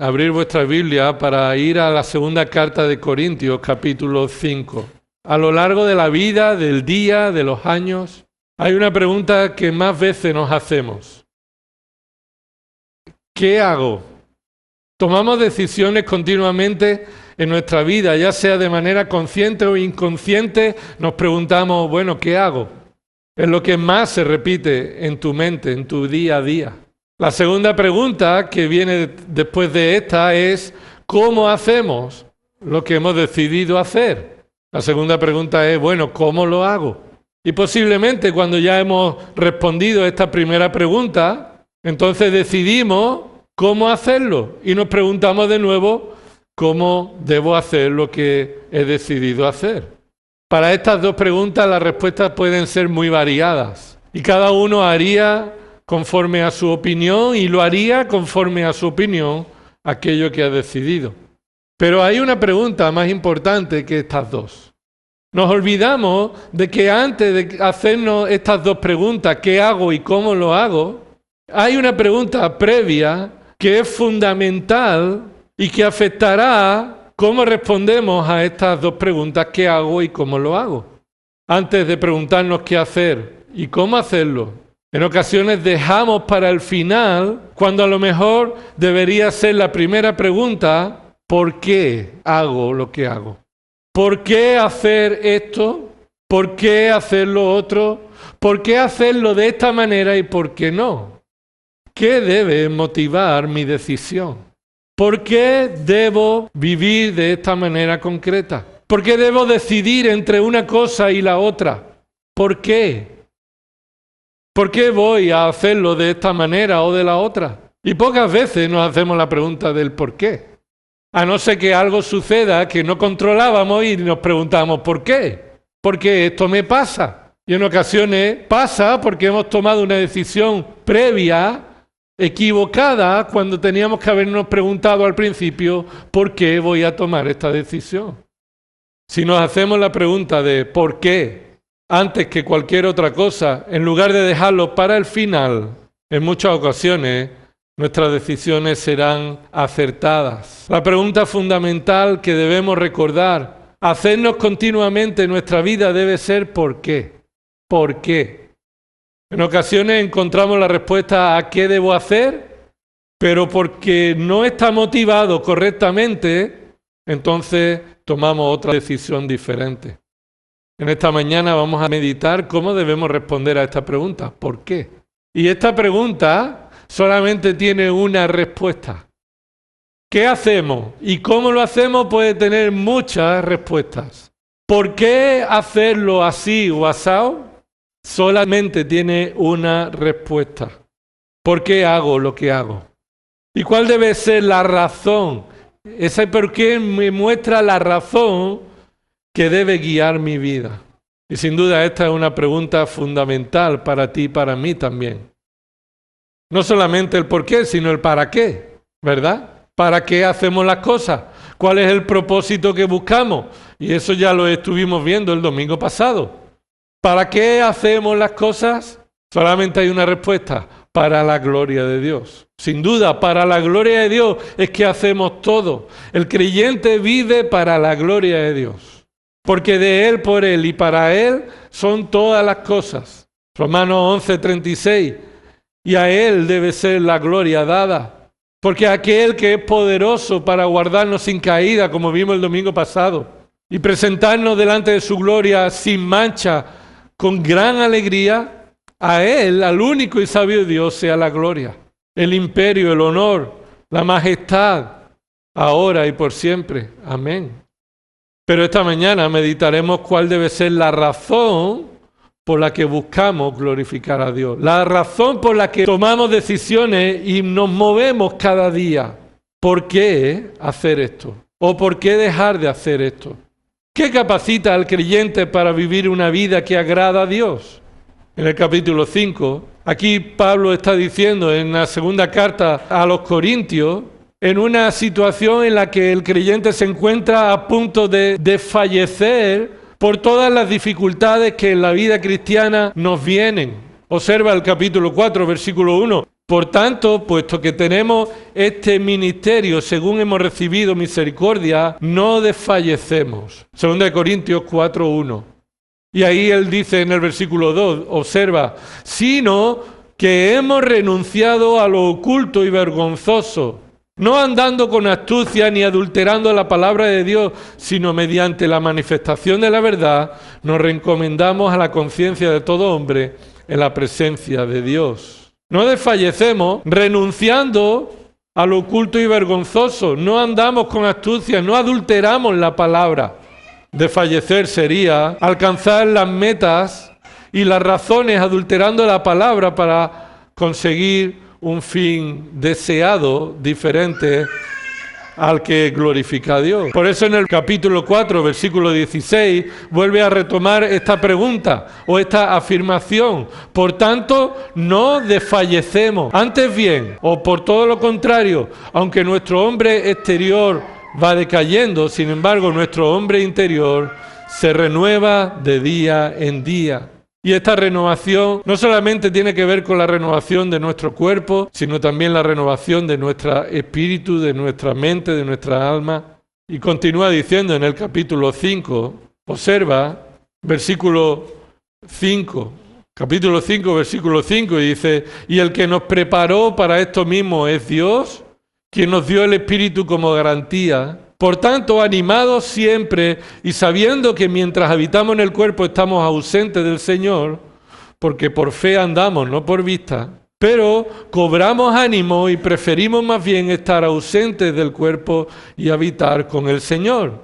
abrir vuestra Biblia para ir a la segunda carta de Corintios, capítulo 5. A lo largo de la vida, del día, de los años, hay una pregunta que más veces nos hacemos. ¿Qué hago? Tomamos decisiones continuamente en nuestra vida, ya sea de manera consciente o inconsciente, nos preguntamos, bueno, ¿qué hago? Es lo que más se repite en tu mente, en tu día a día. La segunda pregunta que viene después de esta es, ¿cómo hacemos lo que hemos decidido hacer? La segunda pregunta es, bueno, ¿cómo lo hago? Y posiblemente cuando ya hemos respondido a esta primera pregunta, entonces decidimos cómo hacerlo y nos preguntamos de nuevo cómo debo hacer lo que he decidido hacer. Para estas dos preguntas las respuestas pueden ser muy variadas y cada uno haría conforme a su opinión y lo haría conforme a su opinión aquello que ha decidido. Pero hay una pregunta más importante que estas dos. Nos olvidamos de que antes de hacernos estas dos preguntas, ¿qué hago y cómo lo hago? Hay una pregunta previa que es fundamental y que afectará cómo respondemos a estas dos preguntas, ¿qué hago y cómo lo hago? Antes de preguntarnos qué hacer y cómo hacerlo, en ocasiones dejamos para el final, cuando a lo mejor debería ser la primera pregunta, ¿por qué hago lo que hago? ¿Por qué hacer esto? ¿Por qué hacer lo otro? ¿Por qué hacerlo de esta manera y por qué no? ¿Qué debe motivar mi decisión? ¿Por qué debo vivir de esta manera concreta? ¿Por qué debo decidir entre una cosa y la otra? ¿Por qué? ¿Por qué voy a hacerlo de esta manera o de la otra? Y pocas veces nos hacemos la pregunta del por qué. A no ser que algo suceda que no controlábamos y nos preguntamos ¿por qué? ¿Por qué esto me pasa? Y en ocasiones pasa porque hemos tomado una decisión previa, equivocada, cuando teníamos que habernos preguntado al principio ¿por qué voy a tomar esta decisión? Si nos hacemos la pregunta de ¿por qué? Antes que cualquier otra cosa, en lugar de dejarlo para el final, en muchas ocasiones nuestras decisiones serán acertadas. La pregunta fundamental que debemos recordar, hacernos continuamente en nuestra vida debe ser ¿por qué? ¿Por qué? En ocasiones encontramos la respuesta a qué debo hacer, pero porque no está motivado correctamente, entonces tomamos otra decisión diferente. En esta mañana vamos a meditar cómo debemos responder a esta pregunta. ¿Por qué? Y esta pregunta solamente tiene una respuesta. ¿Qué hacemos? Y cómo lo hacemos puede tener muchas respuestas. ¿Por qué hacerlo así o asado? Solamente tiene una respuesta. ¿Por qué hago lo que hago? ¿Y cuál debe ser la razón? Ese por qué me muestra la razón que debe guiar mi vida. Y sin duda esta es una pregunta fundamental para ti y para mí también. No solamente el por qué, sino el para qué, ¿verdad? ¿Para qué hacemos las cosas? ¿Cuál es el propósito que buscamos? Y eso ya lo estuvimos viendo el domingo pasado. ¿Para qué hacemos las cosas? Solamente hay una respuesta, para la gloria de Dios. Sin duda, para la gloria de Dios es que hacemos todo. El creyente vive para la gloria de Dios. Porque de Él, por Él y para Él son todas las cosas. Romanos 11:36. Y a Él debe ser la gloria dada. Porque aquel que es poderoso para guardarnos sin caída, como vimos el domingo pasado, y presentarnos delante de su gloria sin mancha, con gran alegría, a Él, al único y sabio Dios, sea la gloria, el imperio, el honor, la majestad, ahora y por siempre. Amén. Pero esta mañana meditaremos cuál debe ser la razón por la que buscamos glorificar a Dios. La razón por la que tomamos decisiones y nos movemos cada día. ¿Por qué hacer esto? ¿O por qué dejar de hacer esto? ¿Qué capacita al creyente para vivir una vida que agrada a Dios? En el capítulo 5, aquí Pablo está diciendo en la segunda carta a los Corintios, en una situación en la que el creyente se encuentra a punto de fallecer por todas las dificultades que en la vida cristiana nos vienen. Observa el capítulo 4, versículo 1. Por tanto, puesto que tenemos este ministerio, según hemos recibido misericordia, no desfallecemos. 2 Corintios 4:1. Y ahí él dice en el versículo 2, observa, sino que hemos renunciado a lo oculto y vergonzoso, no andando con astucia ni adulterando la palabra de Dios, sino mediante la manifestación de la verdad, nos reencomendamos a la conciencia de todo hombre en la presencia de Dios. No desfallecemos renunciando a lo oculto y vergonzoso, no andamos con astucia, no adulteramos la palabra. Desfallecer sería alcanzar las metas y las razones adulterando la palabra para conseguir un fin deseado diferente al que glorifica a Dios. Por eso en el capítulo 4, versículo 16, vuelve a retomar esta pregunta o esta afirmación. Por tanto, no desfallecemos. Antes bien, o por todo lo contrario, aunque nuestro hombre exterior va decayendo, sin embargo, nuestro hombre interior se renueva de día en día. Y esta renovación no solamente tiene que ver con la renovación de nuestro cuerpo, sino también la renovación de nuestro espíritu, de nuestra mente, de nuestra alma. Y continúa diciendo en el capítulo 5, observa, versículo 5, capítulo 5, versículo 5, y dice, y el que nos preparó para esto mismo es Dios, quien nos dio el Espíritu como garantía. Por tanto, animados siempre y sabiendo que mientras habitamos en el cuerpo estamos ausentes del Señor, porque por fe andamos, no por vista, pero cobramos ánimo y preferimos más bien estar ausentes del cuerpo y habitar con el Señor.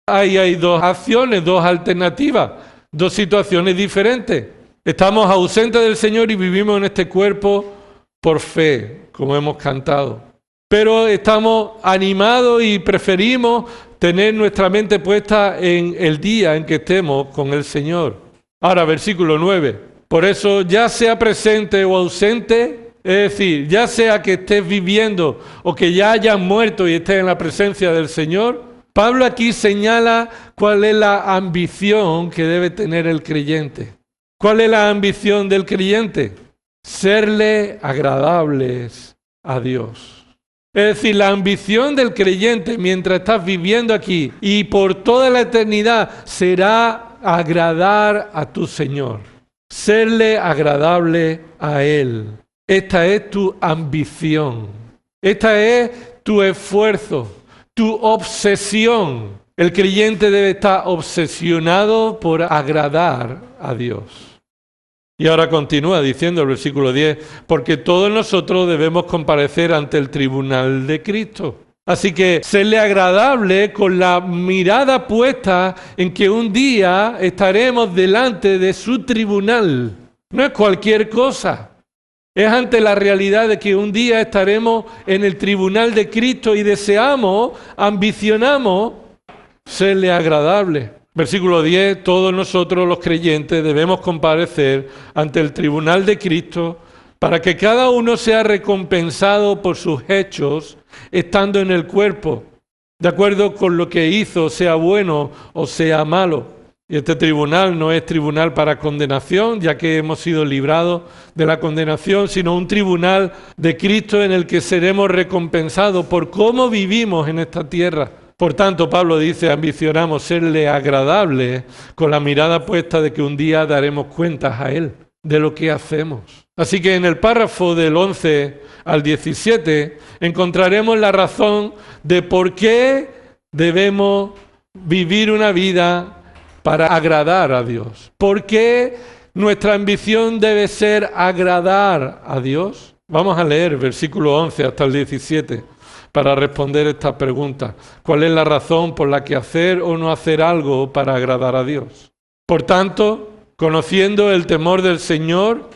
Ahí hay dos acciones, dos alternativas, dos situaciones diferentes. Estamos ausentes del Señor y vivimos en este cuerpo por fe, como hemos cantado. Pero estamos animados y preferimos tener nuestra mente puesta en el día en que estemos con el Señor. Ahora, versículo 9. Por eso, ya sea presente o ausente, es decir, ya sea que estés viviendo o que ya hayas muerto y estés en la presencia del Señor, Pablo aquí señala cuál es la ambición que debe tener el creyente. ¿Cuál es la ambición del creyente? Serle agradables a Dios. Es decir, la ambición del creyente mientras estás viviendo aquí y por toda la eternidad será agradar a tu Señor, serle agradable a Él. Esta es tu ambición, esta es tu esfuerzo, tu obsesión. El creyente debe estar obsesionado por agradar a Dios. Y ahora continúa diciendo el versículo 10, porque todos nosotros debemos comparecer ante el tribunal de Cristo. Así que serle agradable con la mirada puesta en que un día estaremos delante de su tribunal. No es cualquier cosa. Es ante la realidad de que un día estaremos en el tribunal de Cristo y deseamos, ambicionamos serle agradable. Versículo 10, todos nosotros los creyentes debemos comparecer ante el tribunal de Cristo para que cada uno sea recompensado por sus hechos estando en el cuerpo, de acuerdo con lo que hizo, sea bueno o sea malo. Y este tribunal no es tribunal para condenación, ya que hemos sido librados de la condenación, sino un tribunal de Cristo en el que seremos recompensados por cómo vivimos en esta tierra. Por tanto, Pablo dice, ambicionamos serle agradable con la mirada puesta de que un día daremos cuentas a Él de lo que hacemos. Así que en el párrafo del 11 al 17 encontraremos la razón de por qué debemos vivir una vida para agradar a Dios. ¿Por qué nuestra ambición debe ser agradar a Dios? Vamos a leer versículo 11 hasta el 17. Para responder esta pregunta. ¿Cuál es la razón por la que hacer o no hacer algo para agradar a Dios? Por tanto, conociendo el temor del Señor,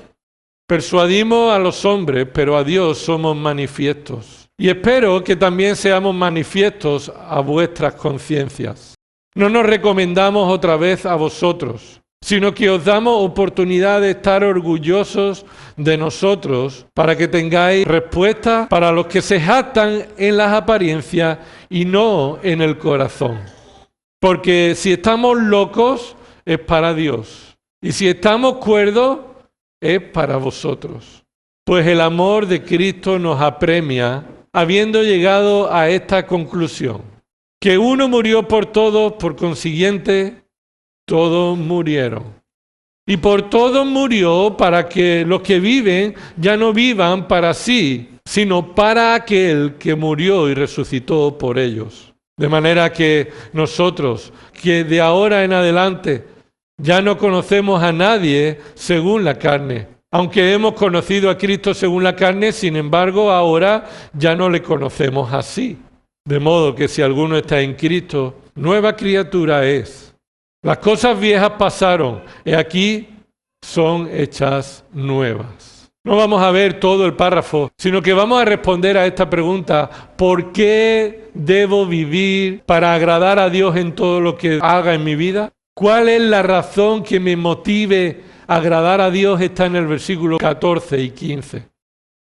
persuadimos a los hombres, pero a Dios somos manifiestos. Y espero que también seamos manifiestos a vuestras conciencias. No nos recomendamos otra vez a vosotros, sino que os damos oportunidad de estar orgullosos de nosotros para que tengáis respuesta para los que se jactan en las apariencias y no en el corazón. Porque si estamos locos es para Dios y si estamos cuerdos es para vosotros. Pues el amor de Cristo nos apremia, habiendo llegado a esta conclusión, que uno murió por todos, por consiguiente, todos murieron. Y por todos murió para que los que viven ya no vivan para sí, sino para aquel que murió y resucitó por ellos. De manera que nosotros, que de ahora en adelante ya no conocemos a nadie según la carne. Aunque hemos conocido a Cristo según la carne, sin embargo ahora ya no le conocemos así. De modo que si alguno está en Cristo, nueva criatura es. Las cosas viejas pasaron, y aquí son hechas nuevas. No vamos a ver todo el párrafo, sino que vamos a responder a esta pregunta: ¿por qué debo vivir para agradar a Dios en todo lo que haga en mi vida? ¿Cuál es la razón que me motive a agradar a Dios? Está en el versículo 14 y 15.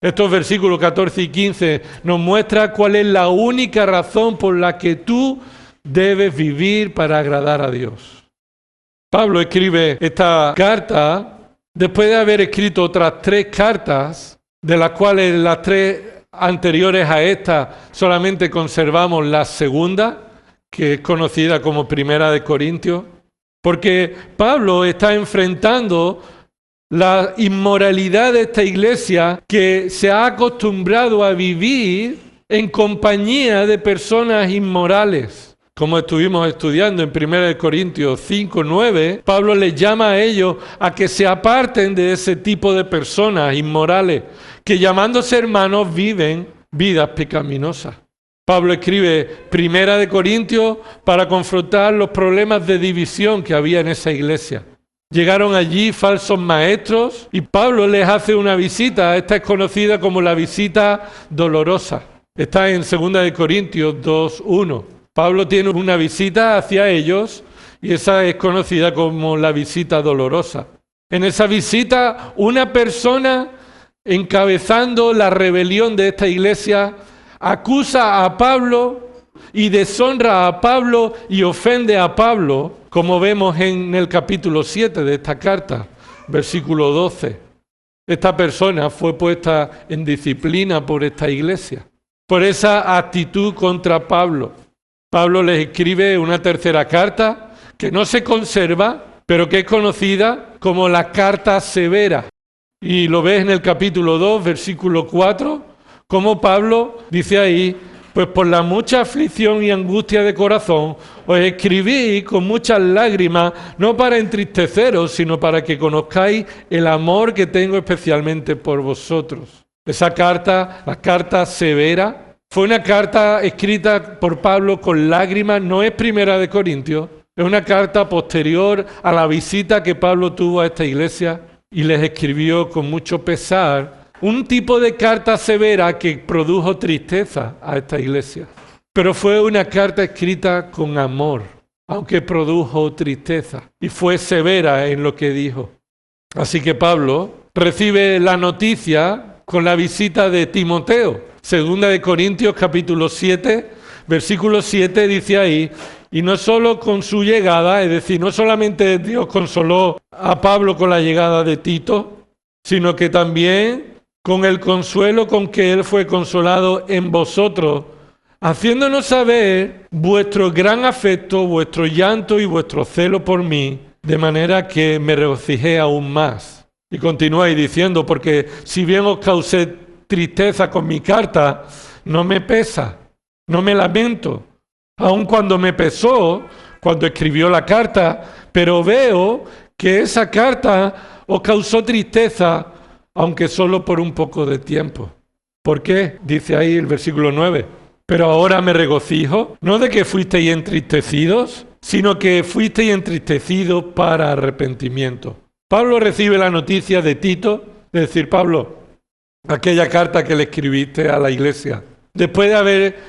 Estos versículos 14 y 15 nos muestran cuál es la única razón por la que tú debes vivir para agradar a Dios. Pablo escribe esta carta después de haber escrito otras 3 cartas, de las cuales las 3 anteriores a esta solamente conservamos la segunda, que es conocida como Primera de Corintios, porque Pablo está enfrentando la inmoralidad de esta iglesia que se ha acostumbrado a vivir en compañía de personas inmorales. Como estuvimos estudiando en 1 Corintios 5, 9, Pablo les llama a ellos a que se aparten de ese tipo de personas inmorales, que llamándose hermanos viven vidas pecaminosas. Pablo escribe 1 Corintios para confrontar los problemas de división que había en esa iglesia. Llegaron allí falsos maestros y Pablo les hace una visita. Esta es conocida como la visita dolorosa. Está en 2 Corintios 2, 1. Pablo tiene una visita hacia ellos y esa es conocida como la visita dolorosa. En esa visita, una persona encabezando la rebelión de esta iglesia acusa a Pablo y deshonra a Pablo y ofende a Pablo, como vemos en el capítulo 7 de esta carta, versículo 12. Esta persona fue puesta en disciplina por esta iglesia, por esa actitud contra Pablo. Pablo les escribe una tercera carta que no se conserva, pero que es conocida como la carta severa. Y lo ves en el capítulo 2, versículo 4, como Pablo dice ahí: pues por la mucha aflicción y angustia de corazón os escribí con muchas lágrimas, no para entristeceros, sino para que conozcáis el amor que tengo especialmente por vosotros. Esa carta, la carta severa, fue una carta escrita por Pablo con lágrimas, no es 1 Corintios, es una carta posterior a la visita que Pablo tuvo a esta iglesia y les escribió con mucho pesar un tipo de carta severa que produjo tristeza a esta iglesia. Pero fue una carta escrita con amor, aunque produjo tristeza y fue severa en lo que dijo. Así que Pablo recibe la noticia con la visita de Timoteo. 2 Corintios capítulo 7, versículo 7 dice ahí: y no solo con su llegada, es decir, no solamente Dios consoló a Pablo con la llegada de Tito, sino que también con el consuelo con que él fue consolado en vosotros, haciéndonos saber vuestro gran afecto, vuestro llanto y vuestro celo por mí, de manera que me regocijé aún más. Y continúa ahí diciendo: porque si bien os causé tristeza con mi carta, no me pesa, no me lamento, aun cuando me pesó, cuando escribió la carta, pero veo que esa carta os causó tristeza, aunque solo por un poco de tiempo. ¿Por qué? Dice ahí el versículo 9. Pero ahora me regocijo, no de que fuisteis entristecidos, sino que fuisteis entristecidos para arrepentimiento. Pablo recibe la noticia de Tito, es decir, Pablo, aquella carta que le escribiste a la iglesia, después de haber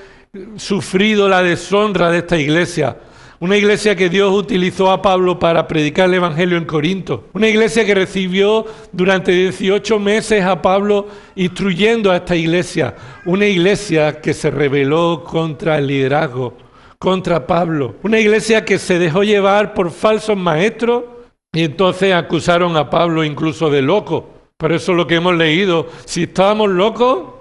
sufrido la deshonra de esta iglesia, una iglesia que Dios utilizó a Pablo para predicar el evangelio en Corinto, una iglesia que recibió durante 18 meses a Pablo instruyendo a esta iglesia, una iglesia que se rebeló contra el liderazgo, contra Pablo, una iglesia que se dejó llevar por falsos maestros y entonces acusaron a Pablo incluso de loco. Por eso lo que hemos leído, si estábamos locos,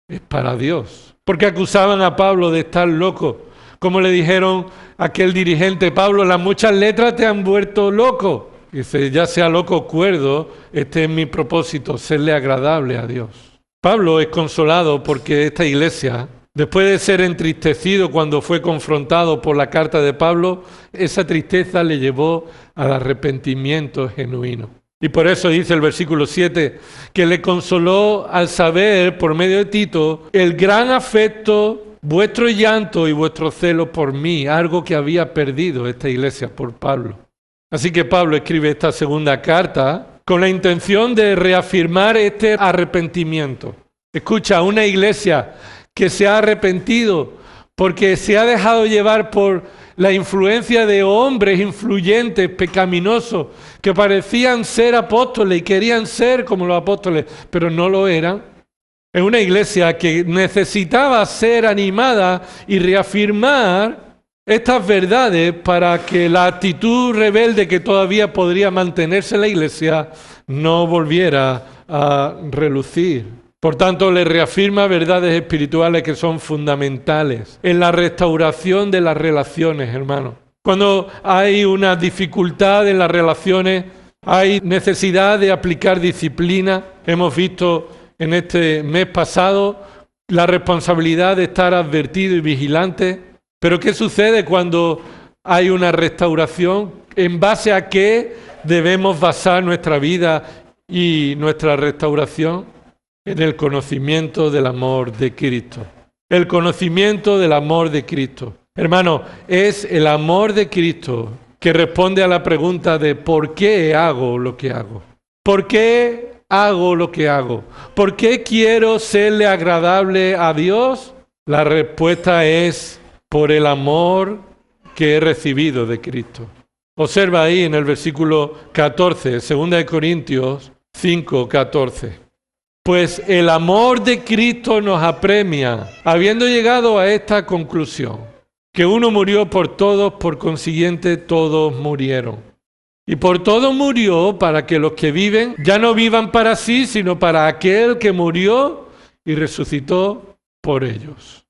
es para Dios. Porque acusaban a Pablo de estar loco. Como le dijeron a aquel dirigente, Pablo, las muchas letras te han vuelto loco. Dice, ya sea loco o cuerdo, este es mi propósito, serle agradable a Dios. Pablo es consolado porque esta iglesia, después de ser entristecido cuando fue confrontado por la carta de Pablo, esa tristeza le llevó al arrepentimiento genuino. Y por eso dice el versículo 7, que le consoló al saber, por medio de Tito, el gran afecto, vuestro llanto y vuestro celo por mí, algo que había perdido esta iglesia por Pablo. Así que Pablo escribe esta segunda carta con la intención de reafirmar este arrepentimiento. Escucha, una iglesia que se ha arrepentido porque se ha dejado llevar por la influencia de hombres influyentes, pecaminosos, que parecían ser apóstoles y querían ser como los apóstoles, pero no lo eran. Es una iglesia que necesitaba ser animada y reafirmar estas verdades para que la actitud rebelde que todavía podría mantenerse en la iglesia no volviera a relucir. Por tanto, le reafirma verdades espirituales que son fundamentales en la restauración de las relaciones, hermanos. Cuando hay una dificultad en las relaciones, hay necesidad de aplicar disciplina. Hemos visto en este mes pasado la responsabilidad de estar advertido y vigilante. Pero ¿qué sucede cuando hay una restauración? ¿En base a qué debemos basar nuestra vida y nuestra restauración? En el conocimiento del amor de Cristo. El conocimiento del amor de Cristo. Hermano, es el amor de Cristo que responde a la pregunta de ¿por qué hago lo que hago? ¿Por qué hago lo que hago? ¿Por qué quiero serle agradable a Dios? La respuesta es por el amor que he recibido de Cristo. Observa ahí en el versículo 14, 2 Corintios 5, 14. Pues el amor de Cristo nos apremia, habiendo llegado a esta conclusión, que uno murió por todos, por consiguiente todos murieron. Y por todos murió para que los que viven ya no vivan para sí, sino para aquel que murió y resucitó por ellos.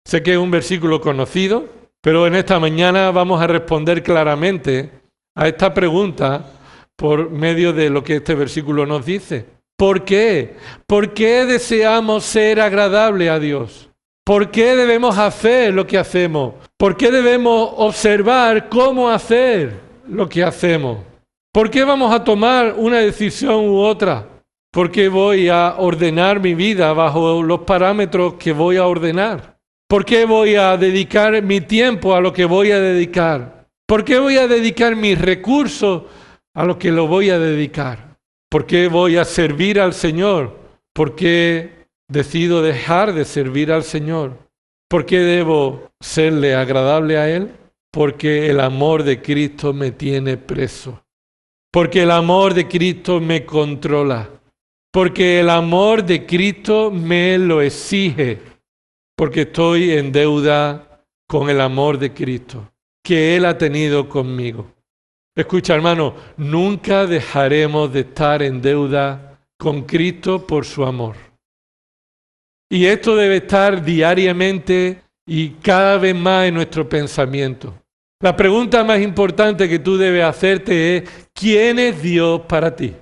Sé que es un versículo conocido, pero en esta mañana vamos a responder claramente a esta pregunta por medio de lo que este versículo nos dice. ¿Por qué? ¿Por qué deseamos ser agradables a Dios? ¿Por qué debemos hacer lo que hacemos? ¿Por qué debemos observar cómo hacer lo que hacemos? ¿Por qué vamos a tomar una decisión u otra? ¿Por qué voy a ordenar mi vida bajo los parámetros que voy a ordenar? ¿Por qué voy a dedicar mi tiempo a lo que voy a dedicar? ¿Por qué voy a dedicar mis recursos a lo que lo voy a dedicar? ¿Por qué voy a servir al Señor? ¿Por qué decido dejar de servir al Señor? ¿Por qué debo serle agradable a Él? Porque el amor de Cristo me tiene preso. Porque el amor de Cristo me controla. Porque el amor de Cristo me lo exige. Porque estoy en deuda con el amor de Cristo que Él ha tenido conmigo. Escucha, hermano, nunca dejaremos de estar en deuda con Cristo por su amor. Y esto debe estar diariamente y cada vez más en nuestro pensamiento. La pregunta más importante que tú debes hacerte es, ¿quién es Dios para ti?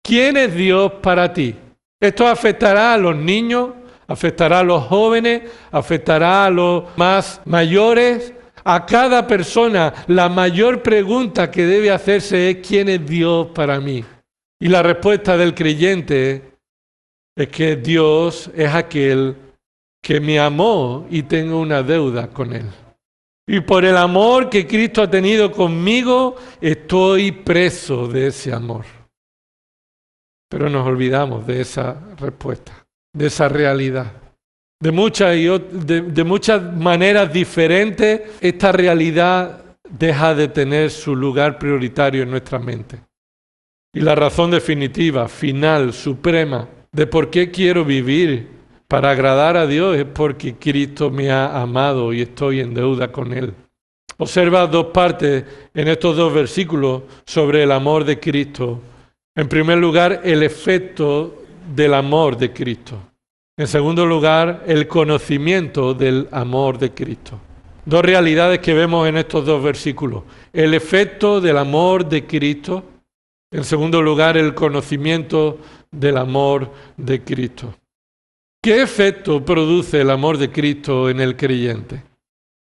¿Quién es Dios para ti? Esto afectará a los niños, afectará a los jóvenes, afectará a los más mayores. A cada persona la mayor pregunta que debe hacerse es ¿quién es Dios para mí? Y la respuesta del creyente es que Dios es aquel que me amó y tengo una deuda con Él. Y por el amor que Cristo ha tenido conmigo, estoy preso de ese amor. Pero nos olvidamos de esa respuesta, de esa realidad. De muchas maneras diferentes, esta realidad deja de tener su lugar prioritario en nuestra mente. Y la razón definitiva, final, suprema, de por qué quiero vivir para agradar a Dios es porque Cristo me ha amado y estoy en deuda con Él. Observa dos partes en estos dos versículos sobre el amor de Cristo. En primer lugar, el efecto del amor de Cristo. En segundo lugar, el conocimiento del amor de Cristo. Dos realidades que vemos en estos dos versículos. El efecto del amor de Cristo. En segundo lugar, el conocimiento del amor de Cristo. ¿Qué efecto produce el amor de Cristo en el creyente?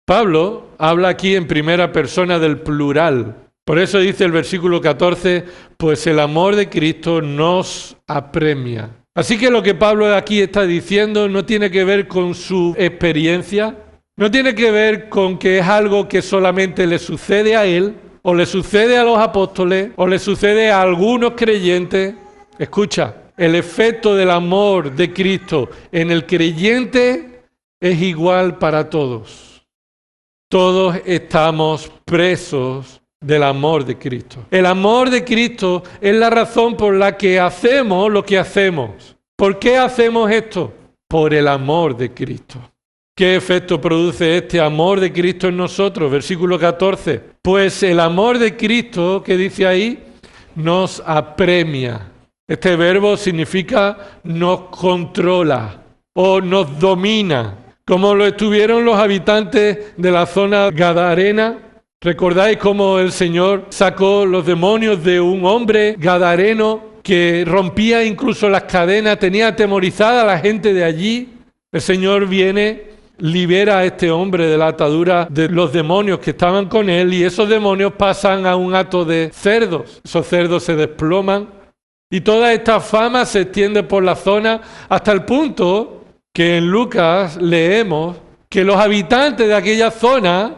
Pablo habla aquí en primera persona del plural. Por eso dice el versículo 14, pues el amor de Cristo nos apremia. Así que lo que Pablo aquí está diciendo no tiene que ver con su experiencia, no tiene que ver con que es algo que solamente le sucede a él, o le sucede a los apóstoles, o le sucede a algunos creyentes. Escucha, el efecto del amor de Cristo en el creyente es igual para todos. Todos estamos presos del amor de Cristo. El amor de Cristo es la razón por la que hacemos lo que hacemos. ¿Por qué hacemos esto? Por el amor de Cristo. ¿Qué efecto produce este amor de Cristo en nosotros? Versículo 14. Pues el amor de Cristo, que dice ahí, nos apremia. Este verbo significa nos controla o nos domina, como lo estuvieron los habitantes de la zona gadarena. ¿Recordáis cómo el Señor sacó los demonios de un hombre gadareno que rompía incluso las cadenas, tenía atemorizada a la gente de allí? El Señor viene, libera a este hombre de la atadura de los demonios que estaban con él, y esos demonios pasan a un hato de cerdos. Esos cerdos se desploman y toda esta fama se extiende por la zona hasta el punto que en Lucas leemos que los habitantes de aquella zona,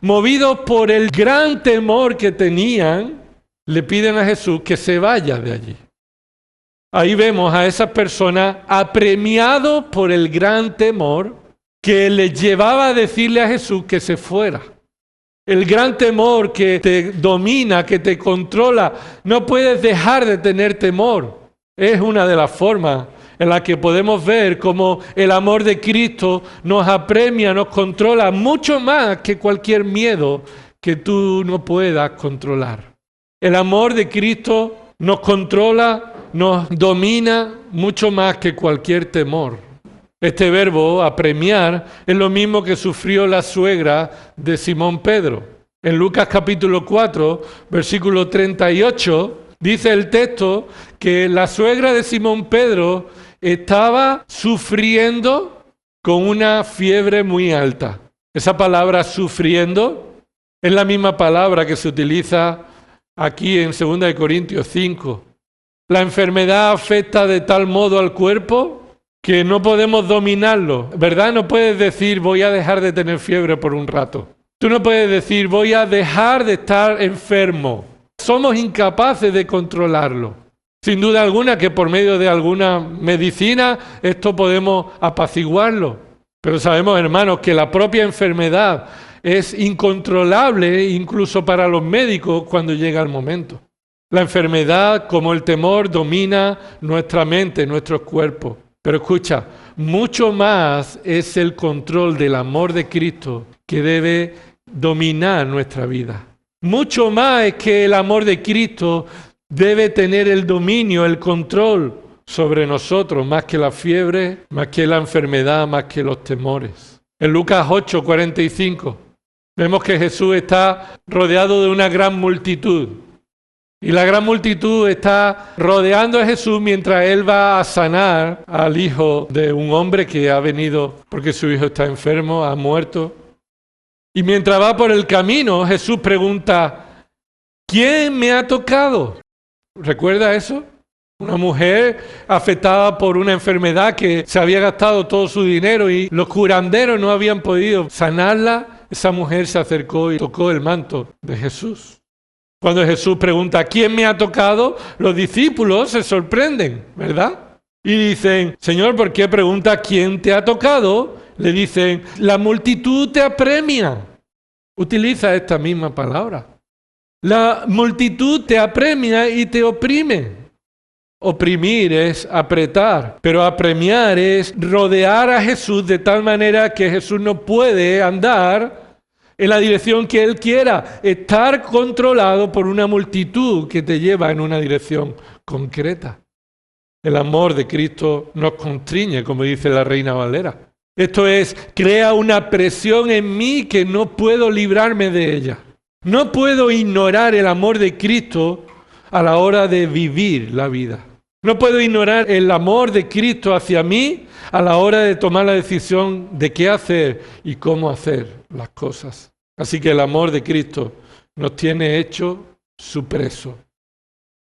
movidos por el gran temor que tenían, le piden a Jesús que se vaya de allí. Ahí vemos a esas personas apremiados por el gran temor que les llevaba a decirle a Jesús que se fuera. El gran temor que te domina, que te controla. No puedes dejar de tener temor. Es una de las formas en la que podemos ver cómo el amor de Cristo nos apremia, nos controla mucho más que cualquier miedo que tú no puedas controlar. El amor de Cristo nos controla, nos domina mucho más que cualquier temor. Este verbo, apremiar, es lo mismo que sufrió la suegra de Simón Pedro. En Lucas capítulo 4, versículo 38, dice el texto que la suegra de Simón Pedro estaba sufriendo con una fiebre muy alta. Esa palabra sufriendo es la misma palabra que se utiliza aquí en 2 Corintios 5. La enfermedad afecta de tal modo al cuerpo que no podemos dominarlo, ¿verdad? No puedes decir voy a dejar de tener fiebre por un rato. Tú no puedes decir voy a dejar de estar enfermo. Somos incapaces de controlarlo. Sin duda alguna que por medio de alguna medicina esto podemos apaciguarlo. Pero sabemos, hermanos, que la propia enfermedad es incontrolable incluso para los médicos cuando llega el momento. La enfermedad, como el temor, domina nuestra mente, nuestros cuerpos. Pero escucha, mucho más es el control del amor de Cristo que debe dominar nuestra vida. Mucho más es que el amor de Cristo debe tener el dominio, el control sobre nosotros, más que la fiebre, más que la enfermedad, más que los temores. En Lucas 8:45 vemos que Jesús está rodeado de una gran multitud. Y la gran multitud está rodeando a Jesús mientras Él va a sanar al hijo de un hombre que ha venido porque su hijo está enfermo, ha muerto. Y mientras va por el camino, Jesús pregunta, ¿quién me ha tocado? ¿Recuerda eso? Una mujer afectada por una enfermedad que se había gastado todo su dinero y los curanderos no habían podido sanarla. Esa mujer se acercó y tocó el manto de Jesús. Cuando Jesús pregunta, ¿quién me ha tocado? Los discípulos se sorprenden, ¿verdad? Y dicen, Señor, ¿por qué pregunta quién te ha tocado? Le dicen, la multitud te apremia. Utiliza esta misma palabra. La multitud te apremia y te oprime. Oprimir es apretar, pero apremiar es rodear a Jesús de tal manera que Jesús no puede andar en la dirección que Él quiera, estar controlado por una multitud que te lleva en una dirección concreta. El amor de Cristo nos constriñe, como dice la Reina Valera. Esto es, crea una presión en mí que no puedo librarme de ella. No puedo ignorar el amor de Cristo a la hora de vivir la vida. No puedo ignorar el amor de Cristo hacia mí a la hora de tomar la decisión de qué hacer y cómo hacer las cosas. Así que el amor de Cristo nos tiene hecho su preso.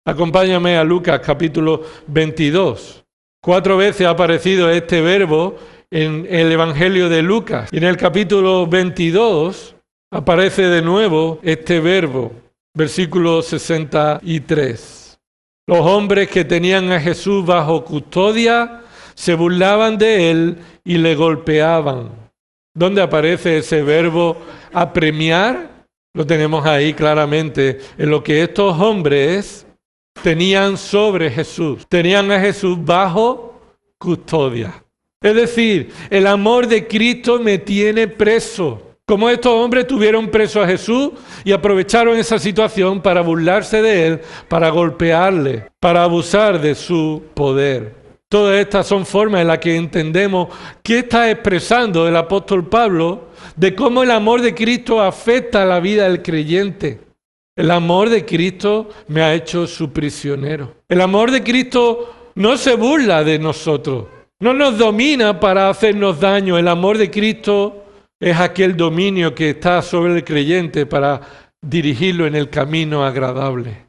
Acompáñame a Lucas capítulo 22. 4 veces ha aparecido este verbo en el Evangelio de Lucas. Y en el capítulo 22 aparece de nuevo este verbo, versículo 63. Los hombres que tenían a Jesús bajo custodia se burlaban de él y le golpeaban. ¿Dónde aparece ese verbo apremiar? Lo tenemos ahí claramente, en lo que estos hombres tenían sobre Jesús. Tenían a Jesús bajo custodia. Es decir, el amor de Cristo me tiene preso. Como estos hombres tuvieron preso a Jesús y aprovecharon esa situación para burlarse de él, para golpearle, para abusar de su poder. Todas estas son formas en las que entendemos qué está expresando el apóstol Pablo de cómo el amor de Cristo afecta a la vida del creyente. El amor de Cristo me ha hecho su prisionero. El amor de Cristo no se burla de nosotros, no nos domina para hacernos daño. El amor de Cristo es aquel dominio que está sobre el creyente para dirigirlo en el camino agradable.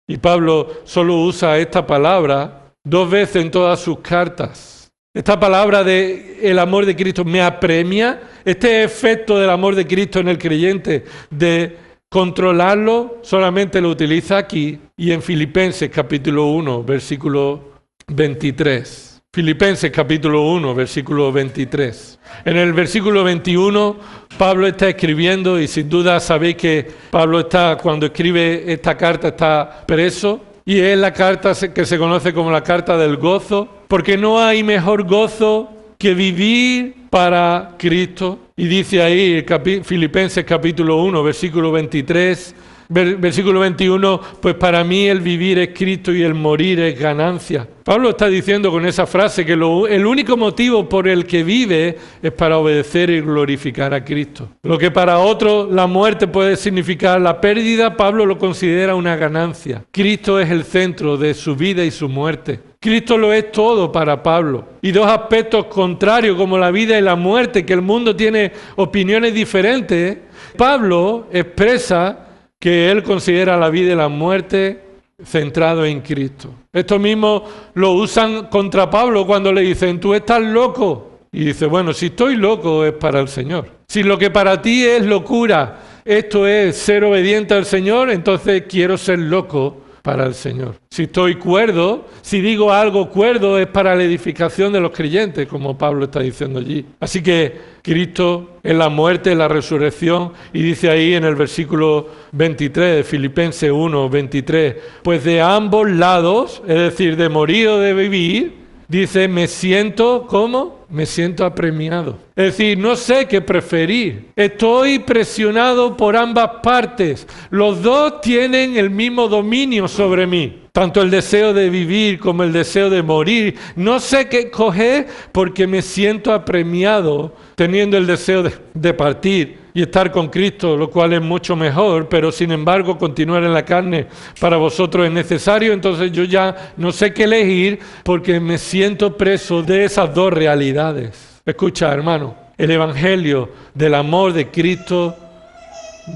Y Pablo solo usa esta palabra 2 veces en todas sus cartas. Esta palabra de el amor de Cristo me apremia. Este efecto del amor de Cristo en el creyente de controlarlo solamente lo utiliza aquí y en Filipenses capítulo 1, versículo 23. Filipenses capítulo 1, versículo 23. En el versículo 21, Pablo está escribiendo, y sin duda sabéis que Pablo cuando escribe esta carta está preso, y es la carta que se conoce como la carta del gozo, porque no hay mejor gozo que vivir para Cristo. Y dice ahí Filipenses capítulo 1, versículo 23, versículo 21, pues para mí el vivir es Cristo y el morir es ganancia. Pablo está diciendo con esa frase que el único motivo por el que vive es para obedecer y glorificar a Cristo. Lo que para otros la muerte puede significar la pérdida, Pablo lo considera una ganancia. Cristo es el centro de su vida y su muerte. Cristo lo es todo para Pablo. Y 2 aspectos contrarios como la vida y la muerte, que el mundo tiene opiniones diferentes, Pablo expresa que él considera la vida y la muerte centrado en Cristo. Esto mismo lo usan contra Pablo cuando le dicen, tú estás loco. Y dice, bueno, si estoy loco es para el Señor. Si lo que para ti es locura, esto es ser obediente al Señor, entonces quiero ser loco para el Señor. Si estoy cuerdo, si digo algo cuerdo, es para la edificación de los creyentes, como Pablo está diciendo allí. Así que Cristo es la muerte, la resurrección, y dice ahí en el versículo 23 de Filipenses 1, 23, pues de ambos lados, es decir, de morir o de vivir, dice, me siento, ¿cómo? Me siento apremiado. Es decir, no sé qué preferir. Estoy presionado por ambas partes. Los dos tienen el mismo dominio sobre mí. Tanto el deseo de vivir como el deseo de morir. No sé qué escoger porque me siento apremiado teniendo el deseo de partir y estar con Cristo, lo cual es mucho mejor, pero sin embargo continuar en la carne para vosotros es necesario. Entonces yo ya no sé qué elegir porque me siento preso de esas 2 realidades. Escucha, hermano, el evangelio del amor de Cristo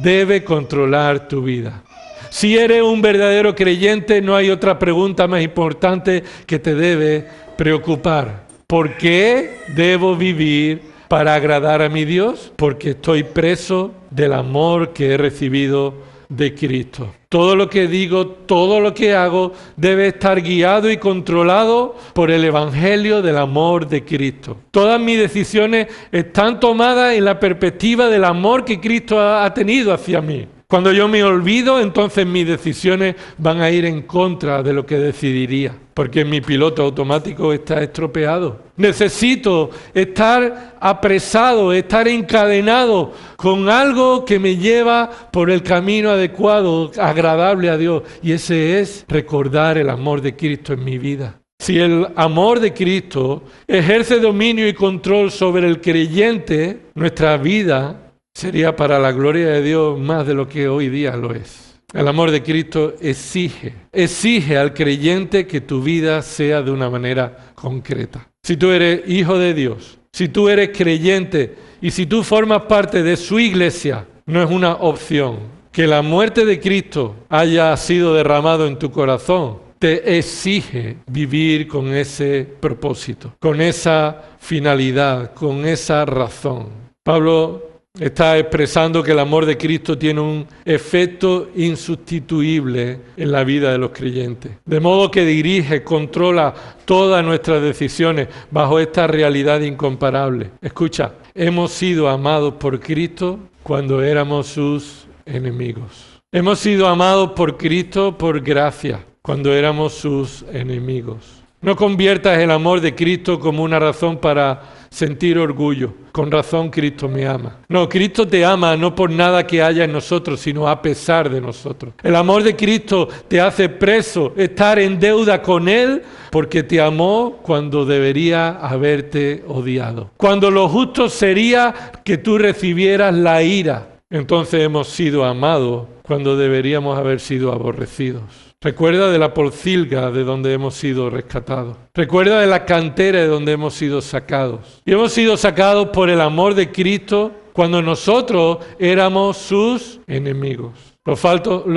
debe controlar tu vida. Si eres un verdadero creyente, no hay otra pregunta más importante que te debe preocupar. ¿Por qué debo vivir para agradar a mi Dios? Porque estoy preso del amor que he recibido de Cristo. Todo lo que digo, todo lo que hago debe estar guiado y controlado por el evangelio del amor de Cristo. Todas mis decisiones están tomadas en la perspectiva del amor que Cristo ha tenido hacia mí. Cuando yo me olvido, entonces mis decisiones van a ir en contra de lo que decidiría, porque mi piloto automático está estropeado. Necesito estar apresado, estar encadenado con algo que me lleva por el camino adecuado, agradable a Dios, y ese es recordar el amor de Cristo en mi vida. Si el amor de Cristo ejerce dominio y control sobre el creyente, nuestra vida sería para la gloria de Dios más de lo que hoy día lo es. El amor de Cristo exige al creyente que tu vida sea de una manera concreta. Si tú eres hijo de Dios, si tú eres creyente y si tú formas parte de su iglesia, no es una opción. Que la muerte de Cristo haya sido derramado en tu corazón te exige vivir con ese propósito, con esa finalidad, con esa razón. Pablo está expresando que el amor de Cristo tiene un efecto insustituible en la vida de los creyentes. De modo que dirige, controla todas nuestras decisiones bajo esta realidad incomparable. Escucha, hemos sido amados por Cristo cuando éramos sus enemigos. Hemos sido amados por Cristo por gracia, cuando éramos sus enemigos. No conviertas el amor de Cristo como una razón para sentir orgullo. Con razón Cristo me ama. No, Cristo te ama no por nada que haya en nosotros, sino a pesar de nosotros. El amor de Cristo te hace preso, estar en deuda con Él, porque te amó cuando debería haberte odiado. Cuando lo justo sería que tú recibieras la ira. Entonces hemos sido amados cuando deberíamos haber sido aborrecidos. Recuerda de la porcilga de donde hemos sido rescatados. Recuerda de la cantera de donde hemos sido sacados. Y hemos sido sacados por el amor de Cristo cuando nosotros éramos sus enemigos. Los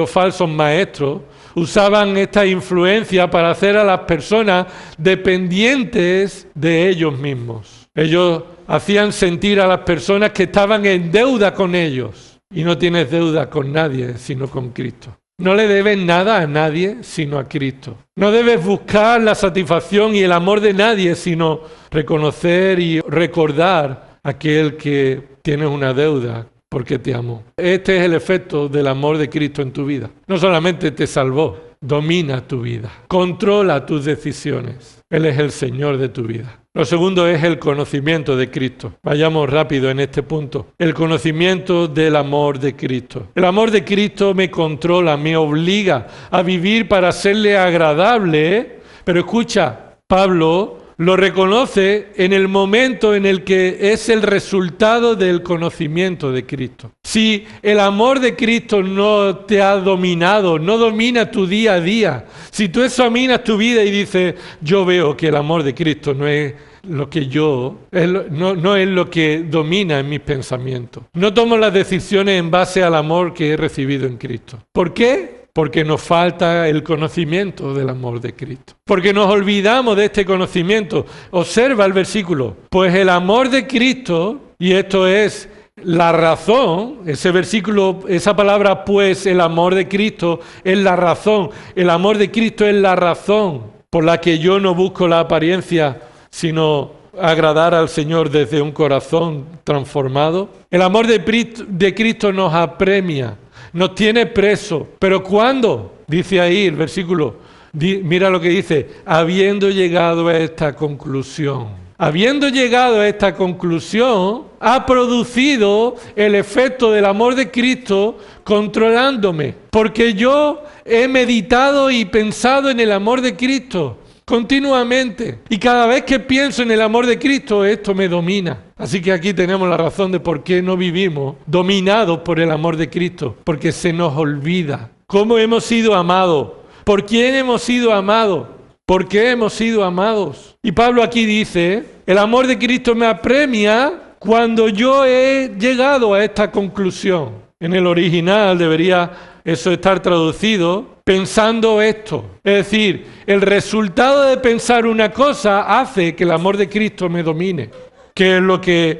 falsos maestros usaban esta influencia para hacer a las personas dependientes de ellos mismos. Ellos hacían sentir a las personas que estaban en deuda con ellos. Y no tienes deuda con nadie, sino con Cristo. No le debes nada a nadie, sino a Cristo. No debes buscar la satisfacción y el amor de nadie, sino reconocer y recordar a aquel que tienes una deuda porque te amó. Este es el efecto del amor de Cristo en tu vida. No solamente te salvó, domina tu vida, controla tus decisiones. Él es el Señor de tu vida. Lo segundo es el conocimiento de Cristo. Vayamos rápido en este punto. El conocimiento del amor de Cristo. El amor de Cristo me controla, me obliga a vivir para serle agradable. Pero escucha, Pablo lo reconoce en el momento en el que es el resultado del conocimiento de Cristo. Si el amor de Cristo no te ha dominado, no domina tu día a día, si tú examinas tu vida y dices, yo veo que el amor de Cristo no es lo que no es lo que domina en mis pensamientos. No tomo las decisiones en base al amor que he recibido en Cristo. ¿Por qué? Porque nos falta el conocimiento del amor de Cristo. Porque nos olvidamos de este conocimiento. Observa el versículo. Pues el amor de Cristo, y esto es la razón, ese versículo, esa palabra pues, el amor de Cristo es la razón. El amor de Cristo es la razón por la que yo no busco la apariencia, sino agradar al Señor desde un corazón transformado. El amor de Cristo nos apremia, nos tiene preso. ¿Pero cuándo? Dice ahí el versículo, mira lo que dice, habiendo llegado a esta conclusión. Habiendo llegado a esta conclusión, ha producido el efecto del amor de Cristo controlándome. Porque yo he meditado y pensado en el amor de Cristo continuamente. Y cada vez que pienso en el amor de Cristo, esto me domina. Así que aquí tenemos la razón de por qué no vivimos dominados por el amor de Cristo. Porque se nos olvida cómo hemos sido amados, por quién hemos sido amados, por qué hemos sido amados. Y Pablo aquí dice, el amor de Cristo me apremia cuando yo he llegado a esta conclusión. En el original debería eso estar traducido pensando esto. Es decir, el resultado de pensar una cosa hace que el amor de Cristo me domine. ¿Qué es lo que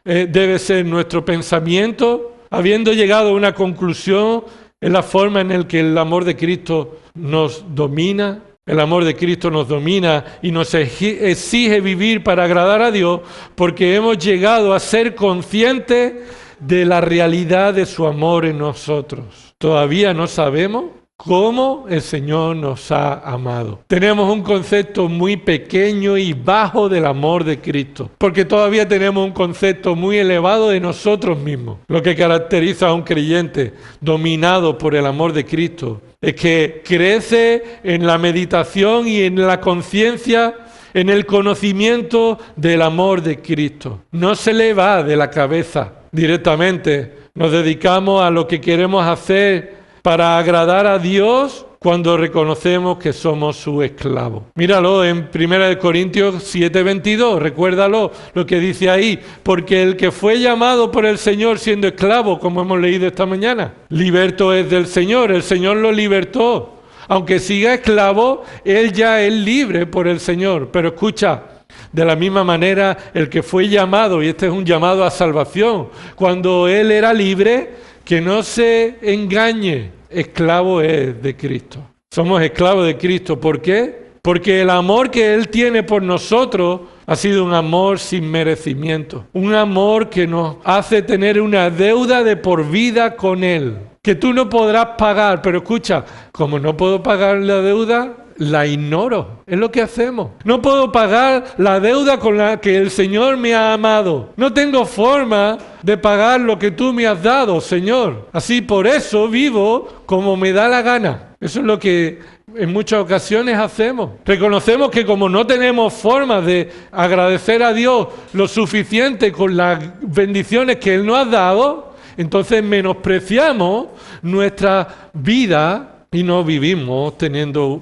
debe ser nuestro pensamiento? Habiendo llegado a una conclusión, es la forma en la que el amor de Cristo nos domina. El amor de Cristo nos domina y nos exige vivir para agradar a Dios porque hemos llegado a ser conscientes de la realidad de su amor en nosotros. Todavía no sabemos cómo el Señor nos ha amado. Tenemos un concepto muy pequeño y bajo del amor de Cristo, porque todavía tenemos un concepto muy elevado de nosotros mismos. Lo que caracteriza a un creyente dominado por el amor de Cristo es que crece en la meditación y en la conciencia, en el conocimiento del amor de Cristo. No se le va de la cabeza directamente. Nos dedicamos a lo que queremos hacer para agradar a Dios cuando reconocemos que somos su esclavo. Míralo en 1 Corintios 7:22, recuérdalo lo que dice ahí, porque el que fue llamado por el Señor siendo esclavo, como hemos leído esta mañana, liberto es del Señor, el Señor lo libertó. Aunque siga esclavo, él ya es libre por el Señor. Pero escucha, de la misma manera, el que fue llamado, y este es un llamado a salvación, cuando él era libre, que no se engañe, esclavo es de Cristo. Somos esclavos de Cristo. ¿Por qué? Porque el amor que Él tiene por nosotros ha sido un amor sin merecimiento. Un amor que nos hace tener una deuda de por vida con Él, que tú no podrás pagar. Pero escucha, como no puedo pagar la deuda, la ignoro. Es lo que hacemos. No puedo pagar la deuda con la que el Señor me ha amado. No tengo forma de pagar lo que tú me has dado, Señor. Así por eso vivo como me da la gana. Eso es lo que en muchas ocasiones hacemos. Reconocemos que como no tenemos forma de agradecer a Dios lo suficiente con las bendiciones que Él nos ha dado, entonces menospreciamos nuestra vida y no vivimos teniendo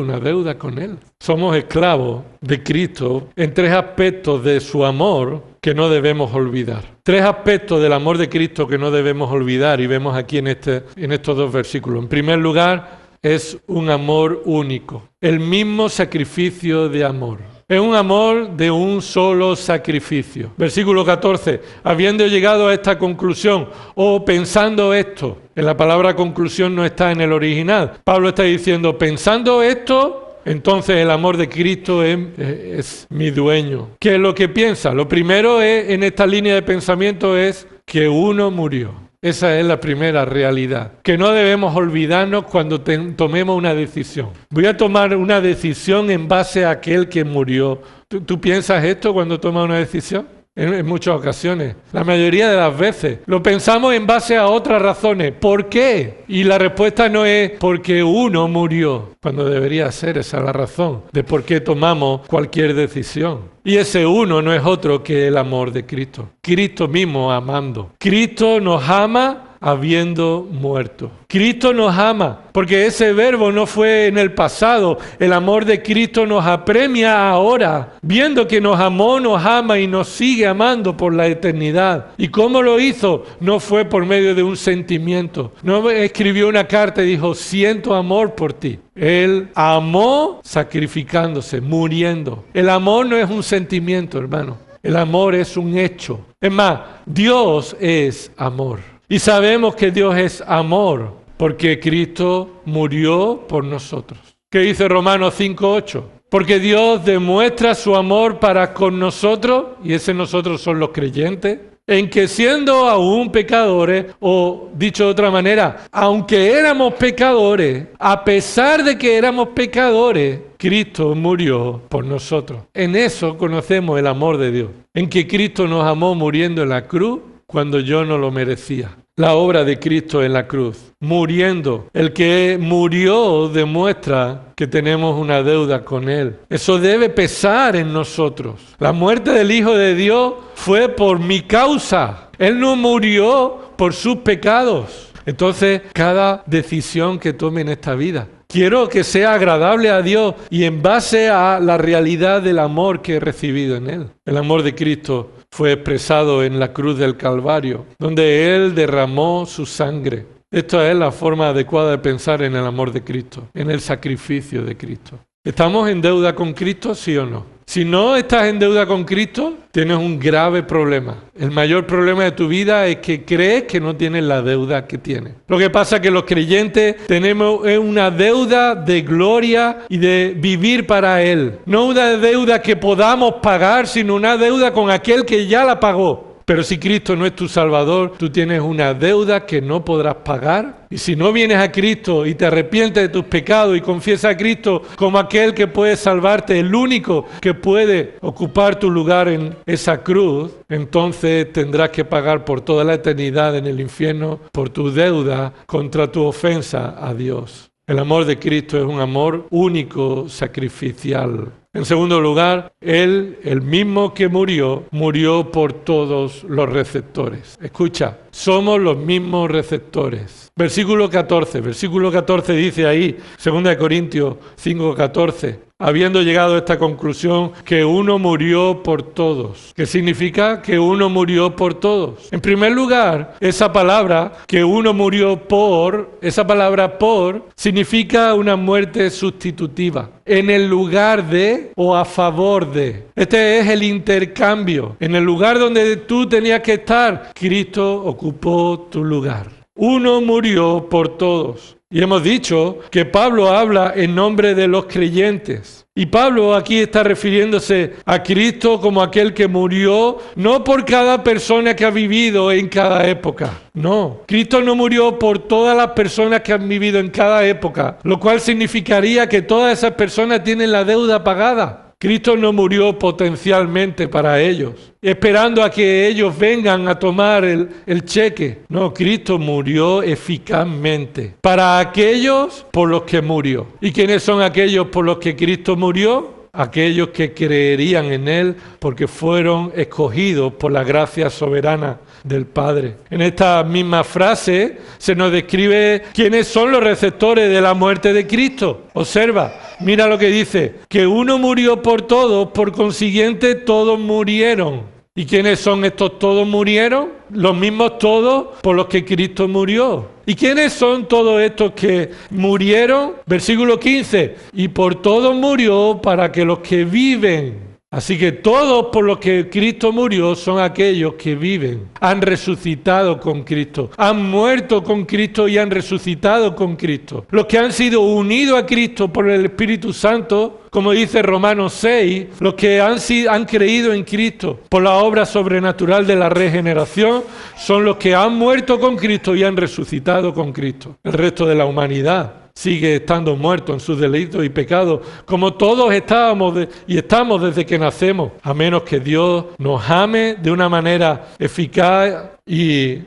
una deuda con Él. Somos esclavos de Cristo en 3 aspectos de su amor que no debemos olvidar. 3 aspectos del amor de Cristo que no debemos olvidar y vemos aquí en estos 2 versículos. En primer lugar, es un amor único, el mismo sacrificio de amor. Es un amor de un solo sacrificio. Versículo 14. Habiendo llegado a esta conclusión o pensando esto, en la palabra conclusión no está en el original. Pablo está diciendo, pensando esto, entonces el amor de Cristo es mi dueño. ¿Qué es lo que piensa? Lo primero es, en esta línea de pensamiento es que uno murió. Esa es la primera realidad, que no debemos olvidarnos cuando tomemos una decisión. Voy a tomar una decisión en base a aquel que murió. ¿Tú piensas esto cuando tomas una decisión? En muchas ocasiones, la mayoría de las veces, lo pensamos en base a otras razones. ¿Por qué? Y la respuesta no es porque uno murió, cuando debería ser esa la razón de por qué tomamos cualquier decisión. Y ese uno no es otro que el amor de Cristo. Cristo mismo amando. Cristo nos ama habiendo muerto. Cristo nos ama, porque ese verbo no fue en el pasado. El amor de Cristo nos apremia ahora, viendo que nos amó, nos ama y nos sigue amando por la eternidad. ¿Y cómo lo hizo? No fue por medio de un sentimiento. No escribió una carta y dijo, siento amor por ti. Él amó sacrificándose, muriendo. El amor no es un sentimiento, hermano. El amor es un hecho. Es más, Dios es amor. Y sabemos que Dios es amor porque Cristo murió por nosotros. ¿Qué dice Romanos 5:8? Porque Dios demuestra su amor para con nosotros, y ese nosotros son los creyentes, en que siendo aún pecadores, o dicho de otra manera, aunque éramos pecadores, a pesar de que éramos pecadores, Cristo murió por nosotros. En eso conocemos el amor de Dios, en que Cristo nos amó muriendo en la cruz cuando yo no lo merecía. La obra de Cristo en la cruz, muriendo. El que murió demuestra que tenemos una deuda con Él. Eso debe pesar en nosotros. La muerte del Hijo de Dios fue por mi causa. Él no murió por sus pecados. Entonces, cada decisión que tome en esta vida, quiero que sea agradable a Dios y en base a la realidad del amor que he recibido en Él. El amor de Cristo fue expresado en la cruz del Calvario, donde Él derramó su sangre. Esta es la forma adecuada de pensar en el amor de Cristo, en el sacrificio de Cristo. ¿Estamos en deuda con Cristo, sí o no? Si no estás en deuda con Cristo, tienes un grave problema. El mayor problema de tu vida es que crees que no tienes la deuda que tienes. Lo que pasa es que los creyentes tenemos una deuda de gloria y de vivir para Él. No una deuda que podamos pagar, sino una deuda con aquel que ya la pagó. Pero si Cristo no es tu Salvador, tú tienes una deuda que no podrás pagar. Y si no vienes a Cristo y te arrepientes de tus pecados y confiesas a Cristo como aquel que puede salvarte, el único que puede ocupar tu lugar en esa cruz, entonces tendrás que pagar por toda la eternidad en el infierno por tu deuda contra tu ofensa a Dios. El amor de Cristo es un amor único, sacrificial. En segundo lugar, Él, el mismo que murió, murió por todos los receptores. Escucha, somos los mismos receptores. Versículo 14 dice ahí, 2 Corintios 5:14, habiendo llegado a esta conclusión, que uno murió por todos. ¿Qué significa que uno murió por todos? En primer lugar, esa palabra, que uno murió por, esa palabra por, significa una muerte sustitutiva. En el lugar de o a favor de. Este es el intercambio. En el lugar donde tú tenías que estar, Cristo ocupó tu lugar. Uno murió por todos. Y hemos dicho que Pablo habla en nombre de los creyentes. Y Pablo aquí está refiriéndose a Cristo como aquel que murió, no por cada persona que ha vivido en cada época. No, Cristo no murió por todas las personas que han vivido en cada época, lo cual significaría que todas esas personas tienen la deuda pagada. Cristo no murió potencialmente para ellos, esperando a que ellos vengan a tomar el cheque. No, Cristo murió eficazmente para aquellos por los que murió. ¿Y quiénes son aquellos por los que Cristo murió? Aquellos que creerían en Él porque fueron escogidos por la gracia soberana del Padre. En esta misma frase se nos describe quiénes son los receptores de la muerte de Cristo. Observa, mira lo que dice, que uno murió por todos, por consiguiente todos murieron. ¿Y quiénes son estos todos murieron? Los mismos todos por los que Cristo murió. ¿Y quiénes son todos estos que murieron? Versículo 15, y por todos murió para que los que viven. Así que todos por los que Cristo murió son aquellos que viven, han resucitado con Cristo, han muerto con Cristo y han resucitado con Cristo. Los que han sido unidos a Cristo por el Espíritu Santo, como dice Romanos 6, los que han creído en Cristo por la obra sobrenatural de la regeneración, son los que han muerto con Cristo y han resucitado con Cristo. El resto de la humanidad sigue estando muerto en sus delitos y pecados, como todos estábamos y estamos desde que nacemos, a menos que Dios nos ame de una manera eficaz y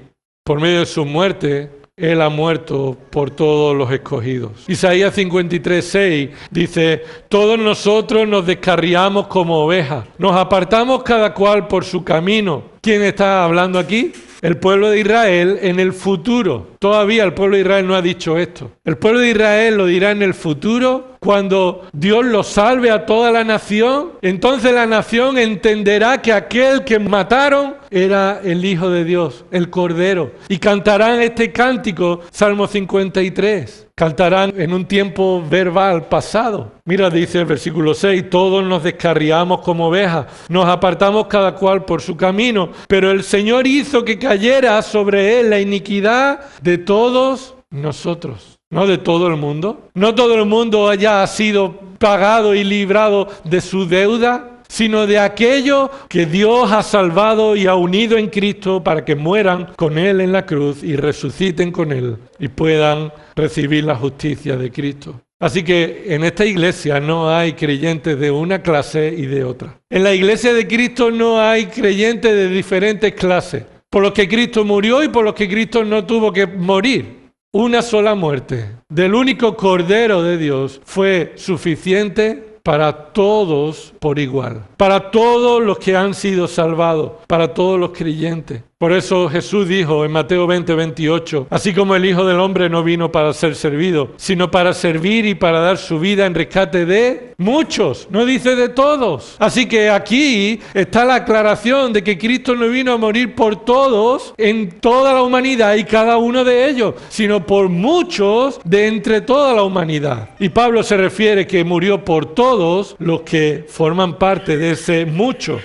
por medio de su muerte, Él ha muerto por todos los escogidos. Isaías 53:6 dice, todos nosotros nos descarriamos como ovejas, nos apartamos cada cual por su camino. ¿Quién está hablando aquí? El pueblo de Israel en el futuro. Todavía el pueblo de Israel no ha dicho esto. El pueblo de Israel lo dirá en el futuro, cuando Dios lo salve a toda la nación. Entonces la nación entenderá que aquel que mataron era el Hijo de Dios, el Cordero. Y cantarán este cántico, Salmo 53. Cantarán en un tiempo verbal pasado. Mira, dice el versículo 6, todos nos descarriamos como ovejas, nos apartamos cada cual por su camino, pero el Señor hizo que cayera sobre él la iniquidad de todos nosotros. No de todo el mundo. No todo el mundo haya sido pagado y librado de su deuda, sino de aquellos que Dios ha salvado y ha unido en Cristo para que mueran con Él en la cruz y resuciten con Él y puedan recibir la justicia de Cristo. Así que en esta iglesia no hay creyentes de una clase y de otra. En la iglesia de Cristo no hay creyentes de diferentes clases, por los que Cristo murió y por los que Cristo no tuvo que morir. Una sola muerte del único Cordero de Dios fue suficiente para todos por igual, para todos los que han sido salvados, para todos los creyentes. Por eso Jesús dijo en Mateo 20:28, así como el Hijo del Hombre no vino para ser servido, sino para servir y para dar su vida en rescate de muchos, no dice de todos. Así que aquí está la aclaración de que Cristo no vino a morir por todos en toda la humanidad y cada uno de ellos, sino por muchos de entre toda la humanidad. Y Pablo se refiere que murió por todos los que forman parte de ese mucho.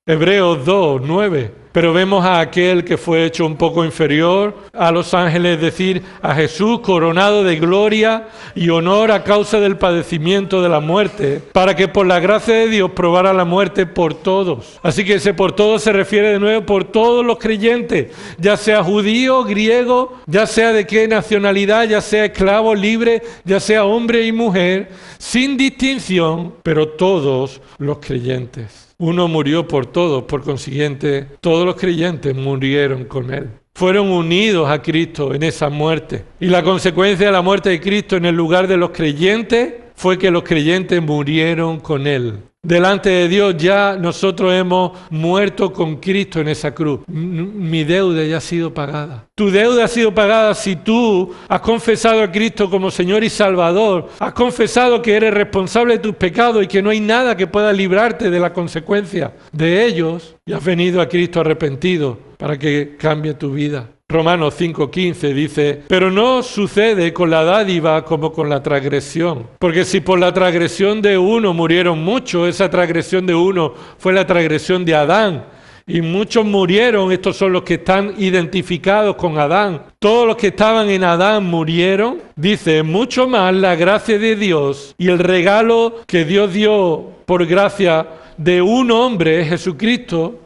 Hebreos 2:9 pero vemos a aquel que fue hecho un poco inferior a los ángeles, es decir, a Jesús coronado de gloria y honor a causa del padecimiento de la muerte, para que por la gracia de Dios probara la muerte por todos. Así que ese por todos se refiere de nuevo por todos los creyentes, ya sea judío, griego, ya sea de qué nacionalidad, ya sea esclavo, libre, ya sea hombre y mujer, sin distinción, pero todos los creyentes. Uno murió por todos, por consiguiente, todos los creyentes murieron con Él. Fueron unidos a Cristo en esa muerte. Y la consecuencia de la muerte de Cristo en el lugar de los creyentes fue que los creyentes murieron con Él. Delante de Dios ya nosotros hemos muerto con Cristo en esa cruz. Mi deuda ya ha sido pagada. Tu deuda ha sido pagada si tú has confesado a Cristo como Señor y Salvador. Has confesado que eres responsable de tus pecados y que no hay nada que pueda librarte de la consecuencia de ellos. Y has venido a Cristo arrepentido para que cambie tu vida. Romanos 5:15 dice, pero no sucede con la dádiva como con la transgresión. Porque si por la transgresión de uno murieron muchos, esa transgresión de uno fue la transgresión de Adán. Y muchos murieron, estos son los que están identificados con Adán. Todos los que estaban en Adán murieron. Dice, mucho más la gracia de Dios y el regalo que Dios dio por gracia de un hombre, Jesucristo,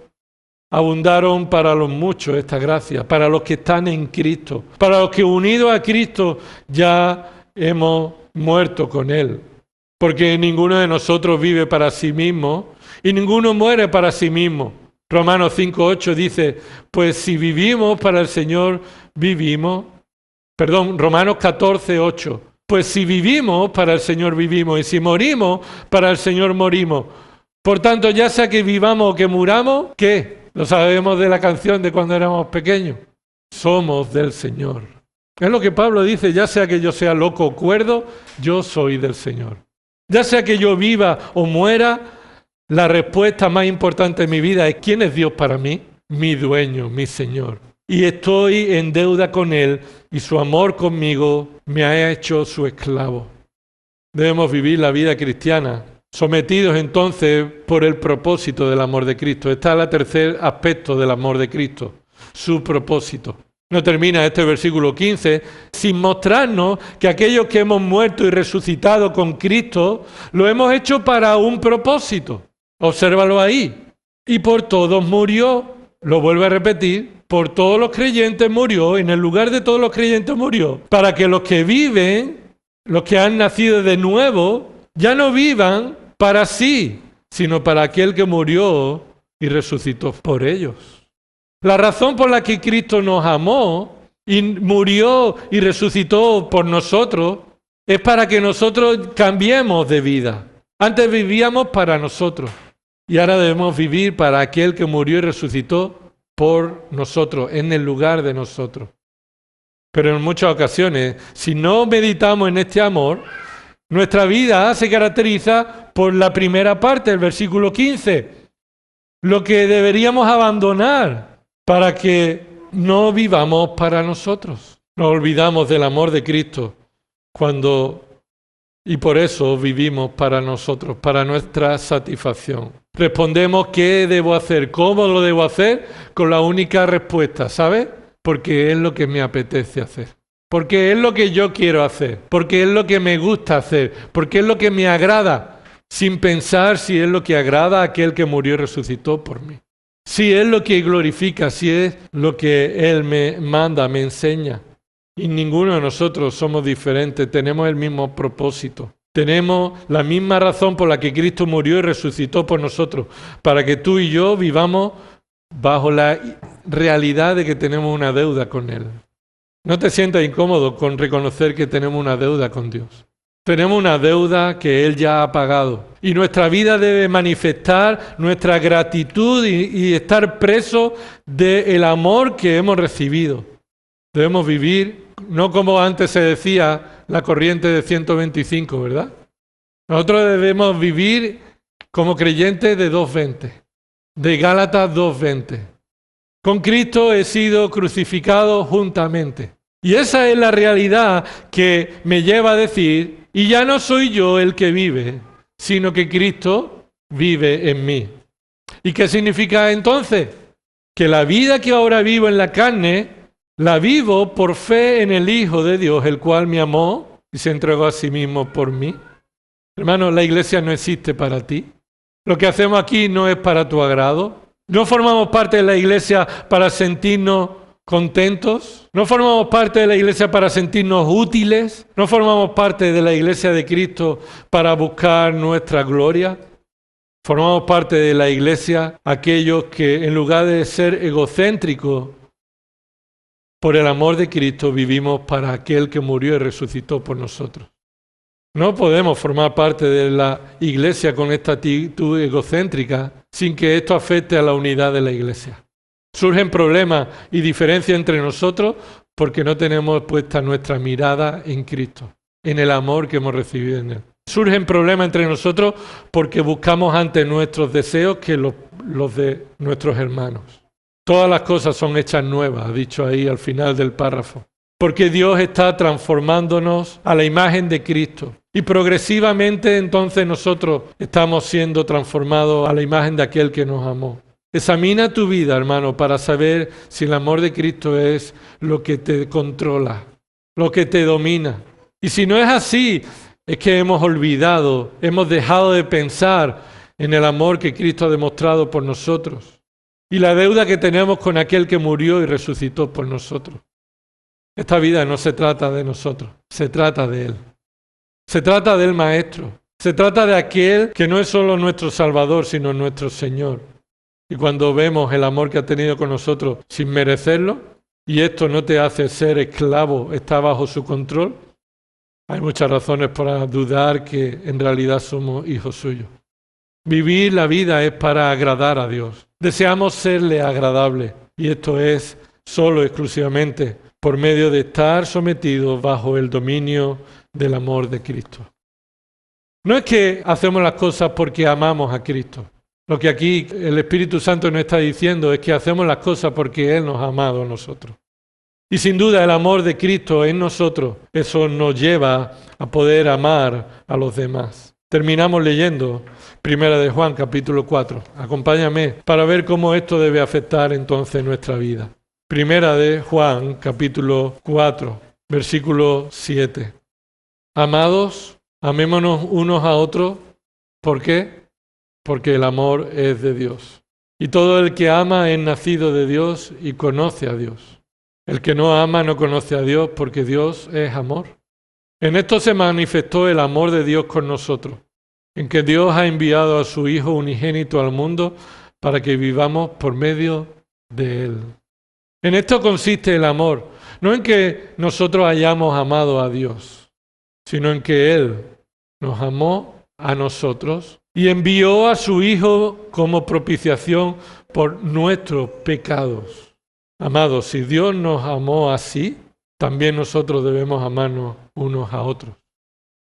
abundaron para los muchos esta gracia, para los que están en Cristo, para los que unidos a Cristo ya hemos muerto con Él. Porque ninguno de nosotros vive para sí mismo y ninguno muere para sí mismo. Romanos 5:8 dice, pues si vivimos para el Señor, vivimos. Romanos 14:8. Pues si vivimos para el Señor, vivimos. Y si morimos, para el Señor morimos. Por tanto, ya sea que vivamos o que muramos, ¿qué? Lo sabemos de la canción de cuando éramos pequeños. Somos del Señor. Es lo que Pablo dice, ya sea que yo sea loco o cuerdo, yo soy del Señor. Ya sea que yo viva o muera, la respuesta más importante de mi vida es ¿quién es Dios para mí? Mi dueño, mi Señor. Y estoy en deuda con Él y su amor conmigo me ha hecho su esclavo. Debemos vivir la vida cristiana sometidos entonces por el propósito del amor de Cristo. Este es el tercer aspecto del amor de Cristo, su propósito. No termina este versículo 15 sin mostrarnos que aquellos que hemos muerto y resucitado con Cristo, lo hemos hecho para un propósito. Obsérvalo ahí. Y por todos murió, lo vuelvo a repetir, por todos los creyentes murió, en el lugar de todos los creyentes murió, para que los que viven, los que han nacido de nuevo, ya no vivan para sí, sino para aquel que murió y resucitó por ellos. La razón por la que Cristo nos amó y murió y resucitó por nosotros es para que nosotros cambiemos de vida. Antes vivíamos para nosotros y ahora debemos vivir para aquel que murió y resucitó por nosotros, en el lugar de nosotros. Pero en muchas ocasiones, si no meditamos en este amor, nuestra vida se caracteriza por la primera parte del versículo 15, lo que deberíamos abandonar para que no vivamos para nosotros. Nos olvidamos del amor de Cristo y por eso vivimos para nosotros, para nuestra satisfacción. Respondemos qué debo hacer, cómo lo debo hacer, con la única respuesta, ¿sabes? Porque es lo que me apetece hacer. Porque es lo que yo quiero hacer, porque es lo que me gusta hacer, porque es lo que me agrada, sin pensar si es lo que agrada a aquel que murió y resucitó por mí. Si es lo que glorifica, si es lo que Él me manda, me enseña. Y ninguno de nosotros somos diferentes, tenemos el mismo propósito. Tenemos la misma razón por la que Cristo murió y resucitó por nosotros, para que tú y yo vivamos bajo la realidad de que tenemos una deuda con Él. No te sientas incómodo con reconocer que tenemos una deuda con Dios. Tenemos una deuda que Él ya ha pagado. Y nuestra vida debe manifestar nuestra gratitud y estar preso del amor que hemos recibido. Debemos vivir, no como antes se decía, la corriente de 125, ¿verdad? Nosotros debemos vivir como creyentes de 2:20, de Gálatas 2:20. Con Cristo he sido crucificado juntamente. Y esa es la realidad que me lleva a decir, y ya no soy yo el que vive, sino que Cristo vive en mí. ¿Y qué significa entonces? que la vida que ahora vivo en la carne, la vivo por fe en el Hijo de Dios, el cual me amó y se entregó a sí mismo por mí. Hermano, la iglesia no existe para ti. Lo que hacemos aquí no es para tu agrado. No formamos parte de la iglesia para sentirnos contentos. No formamos parte de la iglesia para sentirnos útiles. No formamos parte de la iglesia de Cristo para buscar nuestra gloria. Formamos parte de la iglesia aquellos que en lugar de ser egocéntricos, por el amor de Cristo vivimos para aquel que murió y resucitó por nosotros. No podemos formar parte de la iglesia con esta actitud egocéntrica sin que esto afecte a la unidad de la iglesia. Surgen problemas y diferencias entre nosotros porque no tenemos puesta nuestra mirada en Cristo, en el amor que hemos recibido en Él. Surgen problemas entre nosotros porque buscamos antes nuestros deseos que los de nuestros hermanos. Todas las cosas son hechas nuevas, ha dicho ahí al final del párrafo. Porque Dios está transformándonos a la imagen de Cristo. Y progresivamente entonces nosotros estamos siendo transformados a la imagen de aquel que nos amó. Examina tu vida, hermano, para saber si el amor de Cristo es lo que te controla, lo que te domina. Y si no es así, es que hemos olvidado, hemos dejado de pensar en el amor que Cristo ha demostrado por nosotros y la deuda que tenemos con aquel que murió y resucitó por nosotros. Esta vida no se trata de nosotros, se trata de Él. Se trata del Maestro, se trata de aquel que no es solo nuestro Salvador, sino nuestro Señor. Y cuando vemos el amor que ha tenido con nosotros sin merecerlo, y esto no te hace ser esclavo, está bajo su control, hay muchas razones para dudar que en realidad somos hijos suyos. Vivir la vida es para agradar a Dios. Deseamos serle agradable, y esto es solo exclusivamente por medio de estar sometidos bajo el dominio del amor de Cristo. No es que hacemos las cosas porque amamos a Cristo. Lo que aquí el Espíritu Santo nos está diciendo es que hacemos las cosas porque Él nos ha amado a nosotros. Y sin duda el amor de Cristo en nosotros, eso nos lleva a poder amar a los demás. Terminamos leyendo 1 de Juan capítulo 4. Acompáñame para ver cómo esto debe afectar entonces nuestra vida. 1 de Juan capítulo 4, versículo 7. Amados, amémonos unos a otros. ¿Por qué? Porque el amor es de Dios. Y todo el que ama es nacido de Dios y conoce a Dios. El que no ama no conoce a Dios porque Dios es amor. En esto se manifestó el amor de Dios con nosotros, en que Dios ha enviado a su Hijo unigénito al mundo para que vivamos por medio de Él. En esto consiste el amor, no en que nosotros hayamos amado a Dios, sino en que Él nos amó a nosotros y envió a su Hijo como propiciación por nuestros pecados. Amados, si Dios nos amó así, también nosotros debemos amarnos unos a otros.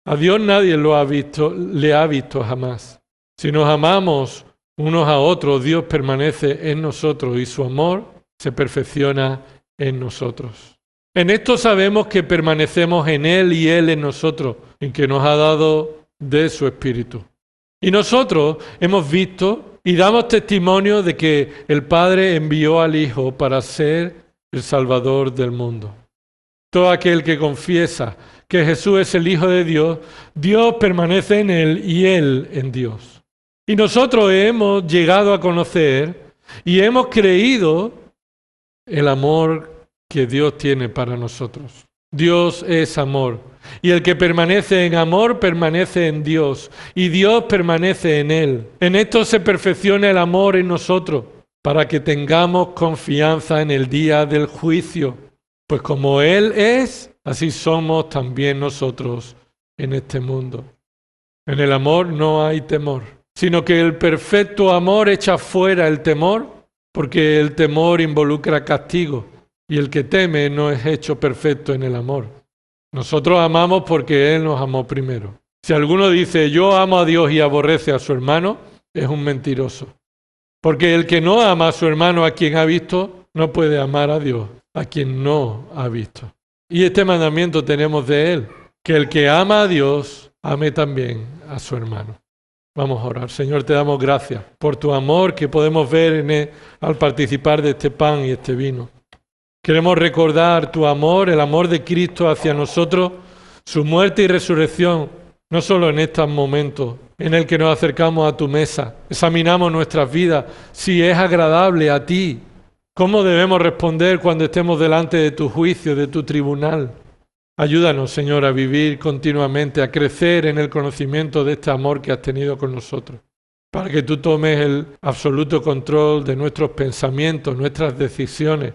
A Dios nadie le ha visto jamás. Si nos amamos unos a otros, Dios permanece en nosotros y su amor se perfecciona en nosotros. En esto sabemos que permanecemos en Él y Él en nosotros, en que nos ha dado de su Espíritu. Y nosotros hemos visto y damos testimonio de que el Padre envió al Hijo para ser el Salvador del mundo. Todo aquel que confiesa que Jesús es el Hijo de Dios, Dios permanece en Él y Él en Dios. Y nosotros hemos llegado a conocer y hemos creído el amor que Dios tiene para nosotros. Dios es amor. Y el que permanece en amor permanece en Dios, y Dios permanece en Él. En esto se perfecciona el amor en nosotros, para que tengamos confianza en el día del juicio. Pues como Él es, así somos también nosotros en este mundo. En el amor no hay temor, sino que el perfecto amor echa fuera el temor, porque el temor involucra castigo, y el que teme no es hecho perfecto en el amor. Nosotros amamos porque Él nos amó primero. Si alguno dice, yo amo a Dios y aborrece a su hermano, es un mentiroso. Porque el que no ama a su hermano a quien ha visto, no puede amar a Dios a quien no ha visto. Y este mandamiento tenemos de Él, que el que ama a Dios, ame también a su hermano. Vamos a orar. Señor, te damos gracias por tu amor que podemos ver al participar de este pan y este vino. Queremos recordar tu amor, el amor de Cristo hacia nosotros, su muerte y resurrección, no solo en estos momentos en el que nos acercamos a tu mesa, examinamos nuestras vidas, si es agradable a ti, cómo debemos responder cuando estemos delante de tu juicio, de tu tribunal. Ayúdanos, Señor, a vivir continuamente, a crecer en el conocimiento de este amor que has tenido con nosotros, para que tú tomes el absoluto control de nuestros pensamientos, nuestras decisiones,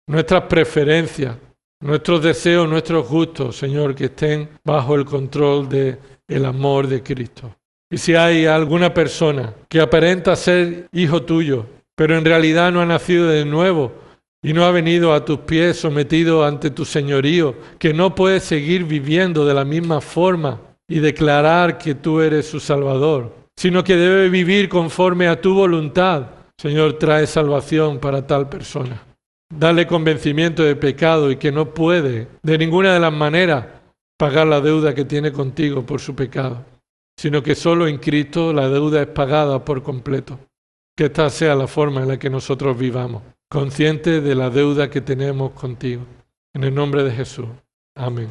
nuestras preferencias, nuestros deseos, nuestros gustos, Señor, que estén bajo el control del amor de Cristo. Y si hay alguna persona que aparenta ser hijo tuyo, pero en realidad no ha nacido de nuevo y no ha venido a tus pies sometido ante tu señorío, que no puede seguir viviendo de la misma forma y declarar que tú eres su Salvador, sino que debe vivir conforme a tu voluntad, Señor, trae salvación para tal persona. Dale convencimiento de pecado y que no puede de ninguna de las maneras pagar la deuda que tiene contigo por su pecado, sino que solo en Cristo la deuda es pagada por completo. Que esta sea la forma en la que nosotros vivamos, conscientes de la deuda que tenemos contigo. En el nombre de Jesús. Amén.